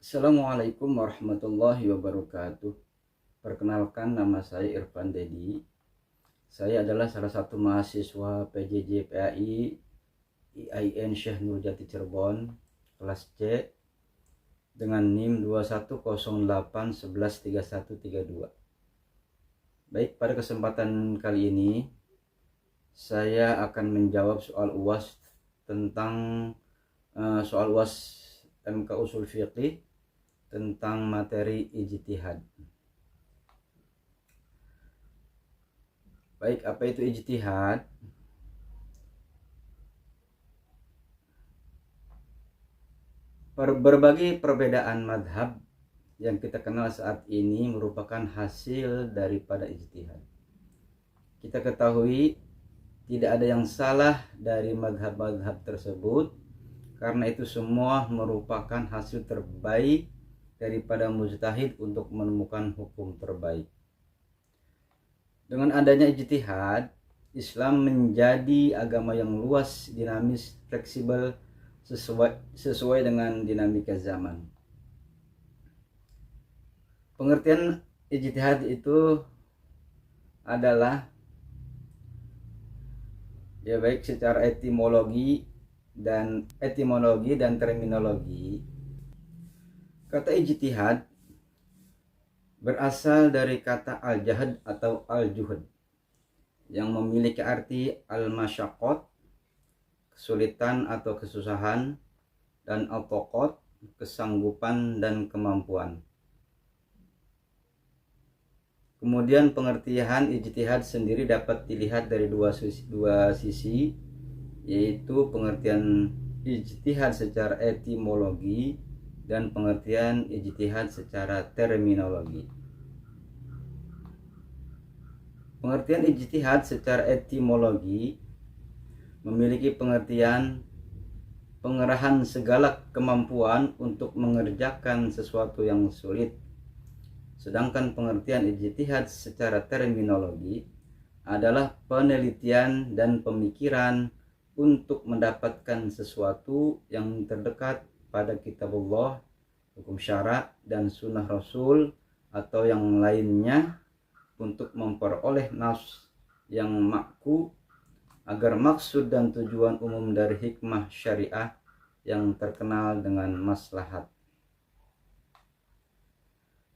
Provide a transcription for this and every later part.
Assalamualaikum warahmatullahi wabarakatuh. Perkenalkan, nama saya Irfan Dedi. Saya adalah salah satu mahasiswa PJJ PAI IAIN Syekh Nurjati Cirebon kelas C dengan NIM 2108113132. Baik, pada kesempatan kali ini saya akan menjawab soal UAS tentang soal UAS MK Ushul Fiqih tentang materi ijtihad. Baik, apa itu ijtihad? Berbagai perbedaan madhab yang kita kenal saat ini merupakan hasil daripada ijtihad. Kita ketahui tidak ada yang salah dari madhab-madhab tersebut, karena itu semua merupakan hasil terbaik daripada mujtahid untuk menemukan hukum terbaik. Dengan adanya ijtihad, Islam menjadi agama yang luas, dinamis, fleksibel, sesuai dengan dinamika zaman. Pengertian ijtihad itu adalah baik secara etimologi dan terminologi. Kata ijtihad berasal dari kata al-jahd atau al-juhd yang memiliki arti al-masyaqqat, kesulitan atau kesusahan, dan al-taqat, kesanggupan dan kemampuan. Kemudian pengertian ijtihad sendiri dapat dilihat dari dua sisi, yaitu pengertian ijtihad secara etimologi dan pengertian ijtihad secara terminologi. Pengertian ijtihad secara etimologi memiliki pengertian pengerahan segala kemampuan untuk mengerjakan sesuatu yang sulit. Sedangkan pengertian ijtihad secara terminologi adalah penelitian dan pemikiran untuk mendapatkan sesuatu yang terdekat pada kitabullah, hukum syara, dan sunnah rasul atau yang lainnya untuk memperoleh nas yang makku agar maksud dan tujuan umum dari hikmah syariah yang terkenal dengan maslahat.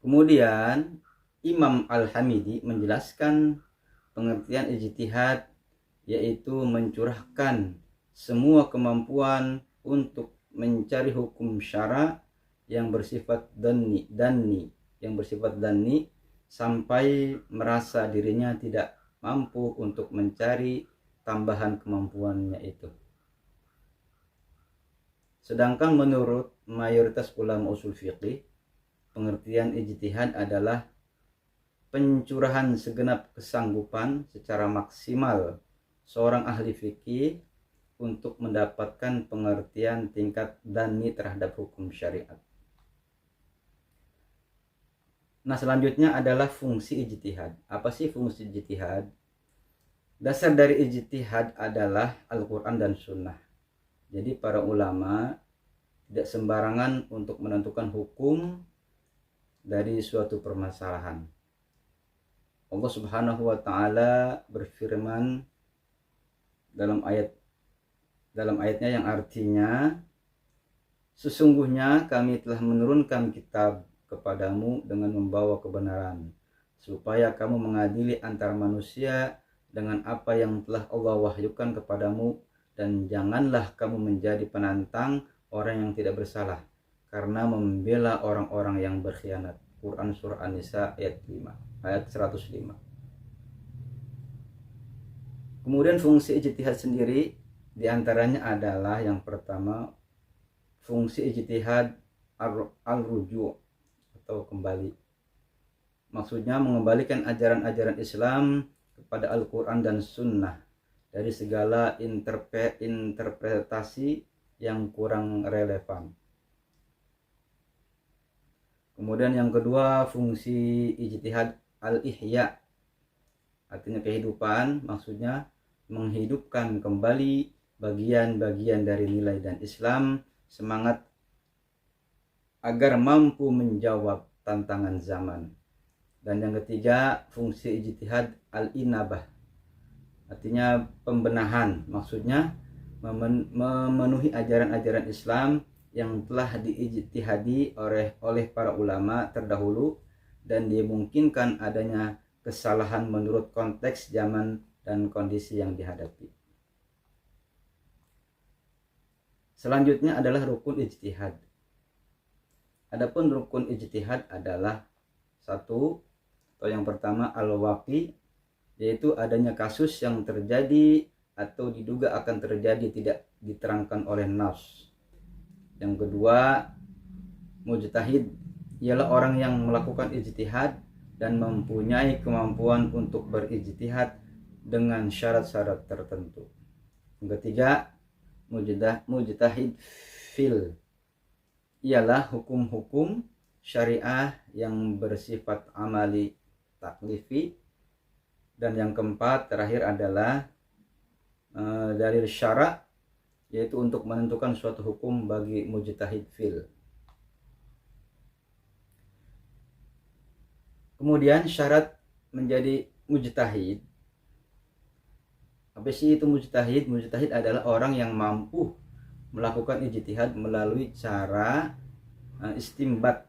Kemudian Imam Al-Hamidi menjelaskan pengertian ijtihad yaitu mencurahkan semua kemampuan untuk mencari hukum syara yang bersifat danni sampai merasa dirinya tidak mampu untuk mencari tambahan kemampuannya itu. Sedangkan menurut mayoritas ulama usul fiqih, pengertian ijtihad adalah pencurahan segenap kesanggupan secara maksimal seorang ahli fikih untuk mendapatkan pengertian tingkat dani terhadap hukum syariat. Nah, selanjutnya adalah fungsi ijtihad. Apa sih fungsi ijtihad? Dasar dari ijtihad adalah Al-Quran dan Sunnah. Jadi para ulama tidak sembarangan untuk menentukan hukum dari suatu permasalahan. Allah Subhanahu wa taala berfirman dalam ayatnya yang artinya, sesungguhnya kami telah menurunkan kitab kepadamu dengan membawa kebenaran, supaya kamu mengadili antara manusia dengan apa yang telah Allah wahyukan kepadamu, dan janganlah kamu menjadi penantang orang yang tidak bersalah karena membela orang-orang yang berkhianat. Quran Surah An-Nisa ayat 105. Kemudian fungsi ijtihad sendiri diantaranya adalah yang pertama, fungsi ijtihad al-ruju' atau kembali. Maksudnya mengembalikan ajaran-ajaran Islam kepada Al-Quran dan Sunnah dari segala interpretasi yang kurang relevan. Kemudian yang kedua, fungsi ijtihad al-ihya, artinya kehidupan, maksudnya menghidupkan kembali bagian-bagian dari nilai dan Islam, semangat agar mampu menjawab tantangan zaman. Dan yang ketiga, fungsi ijtihad al-inabah, artinya pembenahan, maksudnya memenuhi ajaran-ajaran Islam yang telah diijtihadi oleh para ulama terdahulu dan dimungkinkan adanya kesalahan menurut konteks zaman dan kondisi yang dihadapi. Selanjutnya adalah rukun ijtihad. Adapun rukun ijtihad adalah satu, atau yang pertama al-waqi, yaitu adanya kasus yang terjadi atau diduga akan terjadi tidak diterangkan oleh nas. Yang kedua, mujtahid, ialah orang yang melakukan ijtihad dan mempunyai kemampuan untuk berijtihad dengan syarat-syarat tertentu. Yang ketiga, mujtahid fil, ialah hukum-hukum syariah yang bersifat amali taklifi. Dan yang keempat terakhir adalah dalil syara', yaitu untuk menentukan suatu hukum bagi mujtahid fil. Kemudian syarat menjadi mujtahid. Apa sih itu mujtahid? Mujtahid adalah orang yang mampu melakukan ijtihad melalui cara istimbat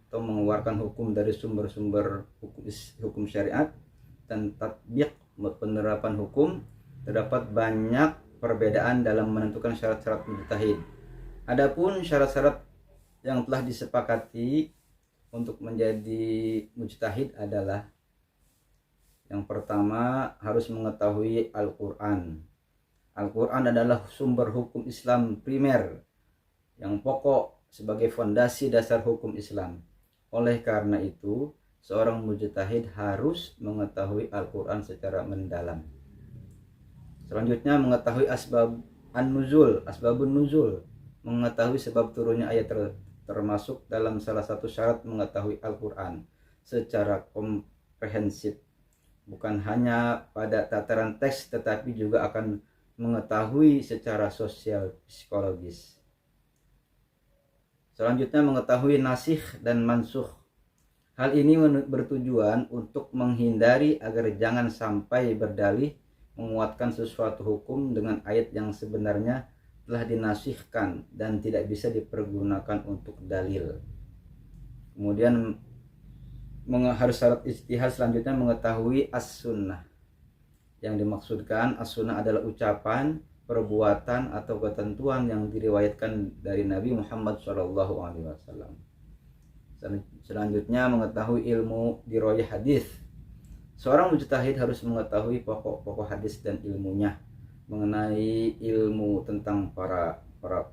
atau mengeluarkan hukum dari sumber-sumber hukum syariat dan tatbiq, penerapan hukum. Terdapat banyak perbedaan dalam menentukan syarat-syarat mujtahid. Adapun syarat-syarat yang telah disepakati untuk menjadi mujtahid adalah: yang pertama, harus mengetahui Al-Quran. Al-Quran adalah sumber hukum Islam primer yang pokok sebagai fondasi dasar hukum Islam. Oleh karena itu, seorang mujtahid harus mengetahui Al-Quran secara mendalam. Selanjutnya, mengetahui asbabun nuzul, mengetahui sebab turunnya ayat termasuk dalam salah satu syarat mengetahui Al-Quran secara komprehensif, bukan hanya pada tataran teks tetapi juga akan mengetahui secara sosial psikologis. Selanjutnya, mengetahui nasikh dan mansukh. Hal ini bertujuan untuk menghindari agar jangan sampai berdalih menguatkan sesuatu hukum dengan ayat yang sebenarnya telah dinasihkan dan tidak bisa dipergunakan untuk dalil. Kemudian harus syarat ijtihad selanjutnya mengetahui as-sunnah. Yang dimaksudkan as-sunnah adalah ucapan, perbuatan atau ketentuan yang diriwayatkan dari Nabi Muhammad SAW. Selanjutnya mengetahui ilmu dirayah hadis. Seorang mujtahid harus mengetahui pokok-pokok hadis dan ilmunya, mengenai ilmu tentang para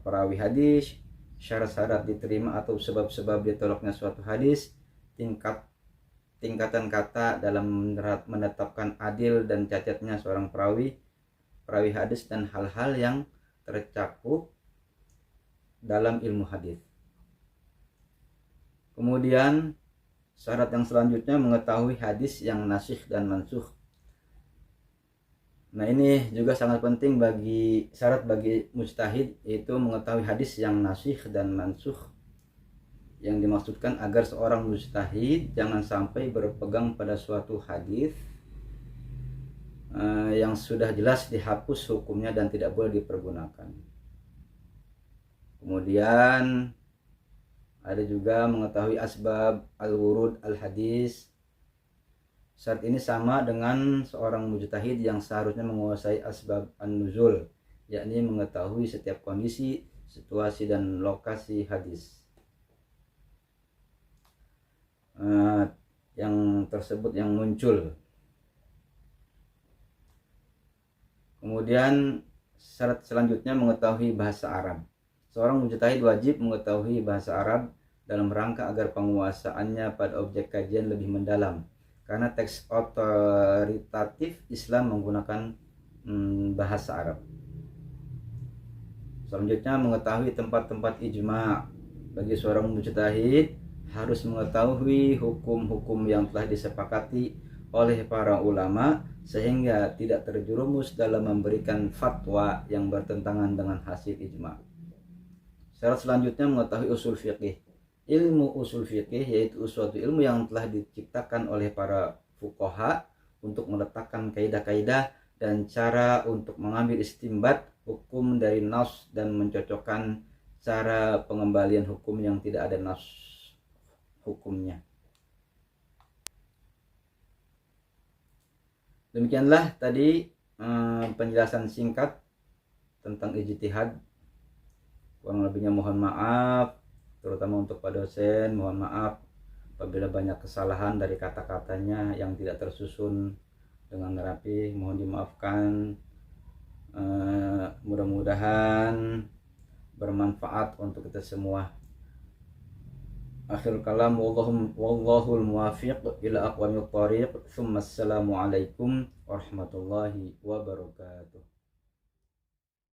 perawi hadis, syarat-syarat diterima atau sebab-sebab ditolaknya suatu hadis, tingkatan kata dalam menetapkan adil dan cacatnya seorang perawi hadis, dan hal-hal yang tercakup dalam ilmu hadis. Kemudian syarat yang selanjutnya mengetahui hadis yang nasikh dan mansukh. Nah, ini juga sangat penting bagi syarat bagi mujtahid, yaitu mengetahui hadis yang nasikh dan mansukh. Yang dimaksudkan agar seorang mujtahid jangan sampai berpegang pada suatu hadis yang sudah jelas dihapus hukumnya dan tidak boleh dipergunakan. Kemudian ada juga mengetahui asbab al-wurud al-hadis. Syarat ini sama dengan seorang mujtahid yang seharusnya menguasai asbab an-nuzul, yakni mengetahui setiap kondisi, situasi dan lokasi hadis yang tersebut yang muncul. Kemudian syarat selanjutnya mengetahui bahasa Arab. Seorang mujtahid wajib mengetahui bahasa Arab dalam rangka agar penguasaannya pada objek kajian lebih mendalam, karena teks otoritatif Islam menggunakan bahasa Arab. Selanjutnya mengetahui tempat-tempat ijma'. Bagi seorang mujtahid harus mengetahui hukum-hukum yang telah disepakati oleh para ulama sehingga tidak terjerumus dalam memberikan fatwa yang bertentangan dengan hasil ijma'. Syarat selanjutnya mengetahui usul fiqih. ilmu usul fikih, yaitu suatu ilmu yang telah diciptakan oleh para fuqaha untuk meletakkan kaidah-kaidah dan cara untuk mengambil istimbat hukum dari nas dan mencocokkan cara pengembalian hukum yang tidak ada nas hukumnya. Demikianlah tadi penjelasan singkat tentang ijtihad. Kurang lebihnya mohon maaf, terutama untuk Pak dosen, mohon maaf apabila banyak kesalahan dari kata-katanya yang tidak tersusun dengan rapi, mohon dimaafkan. Mudah-mudahan bermanfaat untuk kita semua. Akhir kalam, wallahul muwafiq ila aqwamit thariq. Assalamualaikum warahmatullahi wabarakatuh.